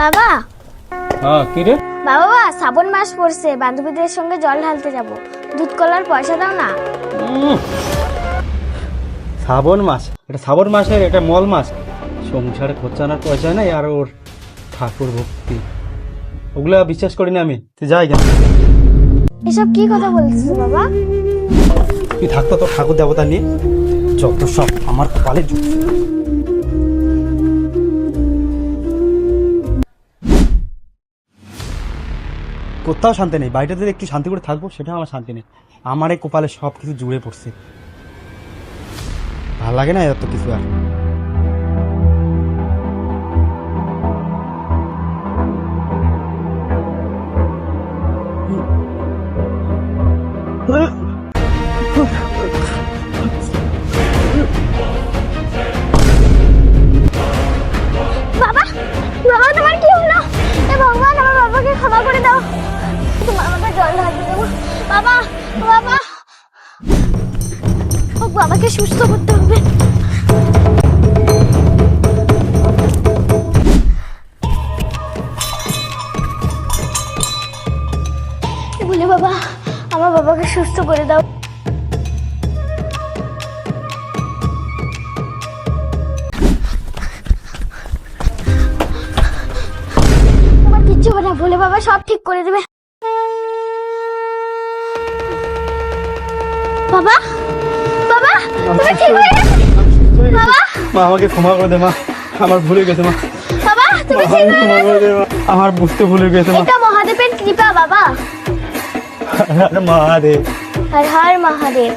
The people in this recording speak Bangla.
বাবা কি রে? বাবা শ্রাবণ মাস পড়ছে, বান্ধবীদের সঙ্গে জল ঢালতে যাব, দুধ কলার পয়সা দাও না। শ্রাবণ মাস, এটা শ্রাবণ মাসের এটা মল মাস। সংসারে খরচা আনার পয়সা নাই, আর ওর ঠাকুর ভক্তি, ওগুলা বিশ্বাস করি না আমি। তুই যাই কেন? এসব কি কথা বলছিস বাবা? তুই থাকতো তোর ঠাকুর দেবতা নিয়ে, যত সব আমার কপালে জুটছে। কোথাও শান্তি নেই, বাড়িটাতে একটু শান্তি করে থাকবো সেটা আমার শান্তি নেই। আমার এই কপালে সব কিছু জুড়ে পড়ছে, ভাল লাগে না এত কিছু আর। বাবা বাবা তোমার কি হলো? এ ভগবান, আমার বাবাকে ক্ষমা করে দাও, তোমার মাথায় জল ঢালতে দেবো। বাবা বাবা, ও বাবাকে সুস্থ করতে হবে। বলে বাবা, আমার বাবাকে সুস্থ করে দাও। তোমার কিচ্ছু হবে না, বলে বাবা সব ঠিক করে দেবে। বাবা বাবা, তুমি ঠিক হয়ে গেছো? বাবা, মা আমাকে ক্ষমা করে দে মা, আমার ভুলে গেছে মা। বাবা তুমি ঠিক হয়ে ক্ষমা করে দে মা, আমার বুঝতে ভুলে গেছে মা। এটা মহাদেবের কৃপা বাবা। মহাদেব। হর হর মহাদেব।